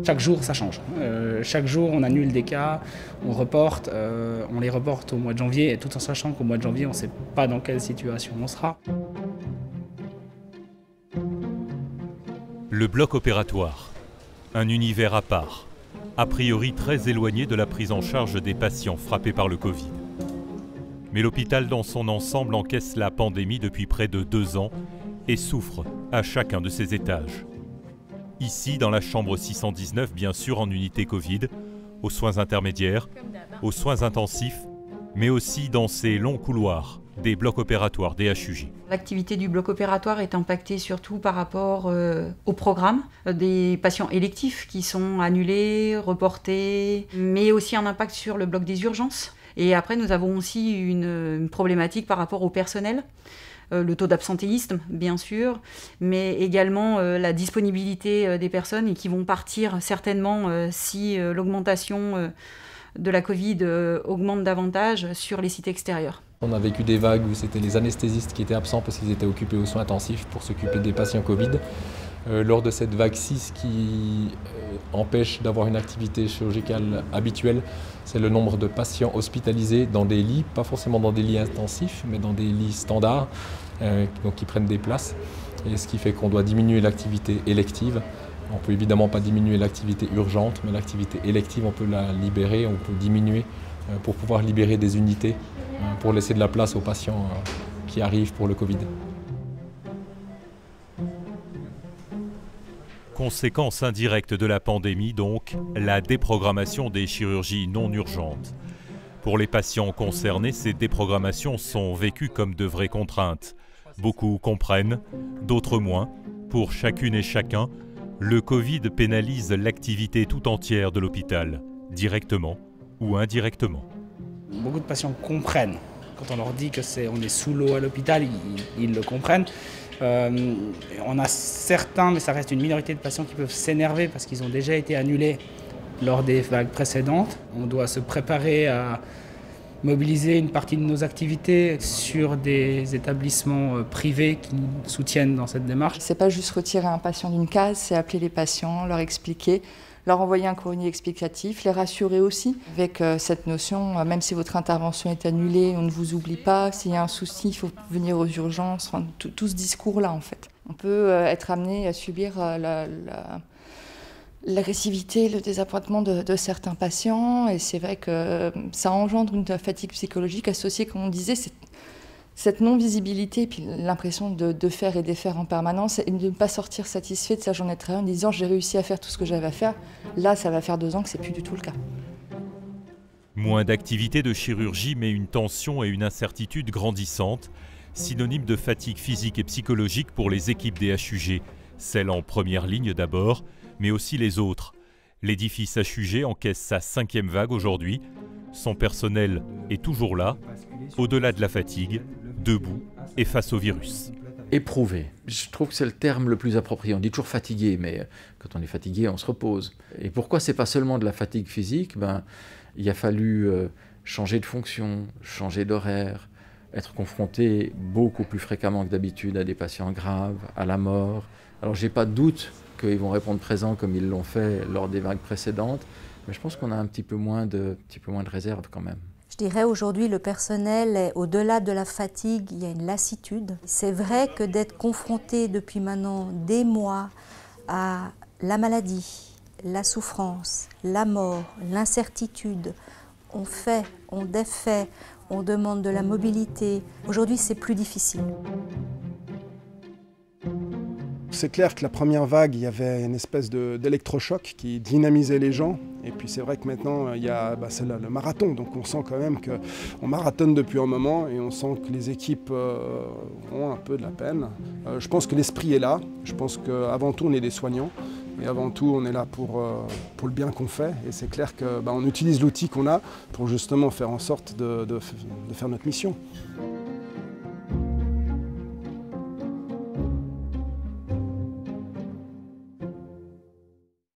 Chaque jour, ça change. Chaque jour, on annule des cas, on reporte, on les reporte au mois de janvier, tout en sachant qu'au mois de janvier, on ne sait pas dans quelle situation on sera. Le bloc opératoire, un univers à part, a priori très éloigné de la prise en charge des patients frappés par le Covid. Mais l'hôpital dans son ensemble encaisse la pandémie depuis près de 2 ans et souffre à chacun de ses étages. Ici, dans la chambre 619, bien sûr en unité Covid, aux soins intermédiaires, aux soins intensifs, mais aussi dans ces longs couloirs des blocs opératoires des HUJ. L'activité du bloc opératoire est impactée surtout par rapport au programme des patients électifs qui sont annulés, reportés, mais aussi un impact sur le bloc des urgences. Et après, nous avons aussi une problématique par rapport au personnel. Le taux d'absentéisme, bien sûr, mais également la disponibilité des personnes qui vont partir certainement si l'augmentation de la Covid augmente davantage sur les sites extérieurs. On a vécu des vagues où c'était les anesthésistes qui étaient absents parce qu'ils étaient occupés aux soins intensifs pour s'occuper des patients Covid. Lors de cette vague 6 qui empêche d'avoir une activité chirurgicale habituelle, c'est le nombre de patients hospitalisés dans des lits, pas forcément dans des lits intensifs, mais dans des lits standards, donc qui prennent des places. Et ce qui fait qu'on doit diminuer l'activité élective. On ne peut évidemment pas diminuer l'activité urgente, mais l'activité élective, on peut la libérer, on peut diminuer pour pouvoir libérer des unités, pour laisser de la place aux patients qui arrivent pour le Covid. Conséquence indirecte de la pandémie donc, la déprogrammation des chirurgies non urgentes. Pour les patients concernés, ces déprogrammations sont vécues comme de vraies contraintes. Beaucoup comprennent, d'autres moins. Pour chacune et chacun, le Covid pénalise l'activité tout entière de l'hôpital, directement ou indirectement. Beaucoup de patients comprennent. Quand on leur dit qu'on est sous l'eau à l'hôpital, ils le comprennent. On a certains, mais ça reste une minorité de patients qui peuvent s'énerver parce qu'ils ont déjà été annulés lors des vagues précédentes. On doit se préparer à mobiliser une partie de nos activités sur des établissements privés qui nous soutiennent dans cette démarche. C'est pas juste retirer un patient d'une case, c'est appeler les patients, leur expliquer, leur envoyer un courrier explicatif, les rassurer aussi avec cette notion, même si votre intervention est annulée, on ne vous oublie pas, s'il y a un souci, il faut venir aux urgences, enfin, tout ce discours-là en fait. On peut être amené à subir l'agressivité, le désappointement de certains patients, et c'est vrai que ça engendre une fatigue psychologique associée, comme on disait, cette non-visibilité, puis l'impression de faire et défaire en permanence, et de ne pas sortir satisfait de sa journée de travail en disant « j'ai réussi à faire tout ce que j'avais à faire ». Là, ça va faire 2 ans que ce n'est plus du tout le cas. Moins d'activité de chirurgie, mais une tension et une incertitude grandissantes, synonyme de fatigue physique et psychologique pour les équipes des HUG, celles en première ligne d'abord, mais aussi les autres. L'édifice HUG encaisse sa 5e vague aujourd'hui. Son personnel est toujours là, au-delà de la fatigue, debout et face au virus. Éprouvé. Je trouve que c'est le terme le plus approprié. On dit toujours fatigué, mais quand on est fatigué, on se repose. Et pourquoi c'est pas seulement de la fatigue physique ? Il a fallu changer de fonction, changer d'horaire, être confronté beaucoup plus fréquemment que d'habitude à des patients graves, à la mort. Alors j'ai pas de doute qu'ils vont répondre présent comme ils l'ont fait lors des vagues précédentes, mais je pense qu'on a un petit peu moins de réserve quand même. Je dirais aujourd'hui le personnel, au-delà de la fatigue, il y a une lassitude. C'est vrai que d'être confronté depuis maintenant des mois à la maladie, la souffrance, la mort, l'incertitude, on fait, on défait, on demande de la mobilité. Aujourd'hui, c'est plus difficile. C'est clair que la première vague, il y avait une espèce d'électrochoc qui dynamisait les gens. Et puis c'est vrai que maintenant, il y a le marathon. Donc on sent quand même qu'on marathonne depuis un moment et on sent que les équipes ont un peu de la peine. Je pense que l'esprit est là. Je pense qu'avant tout, on est des soignants. Et avant tout, on est là pour le bien qu'on fait. Et c'est clair qu'on utilise l'outil qu'on a pour justement faire en sorte de faire notre mission.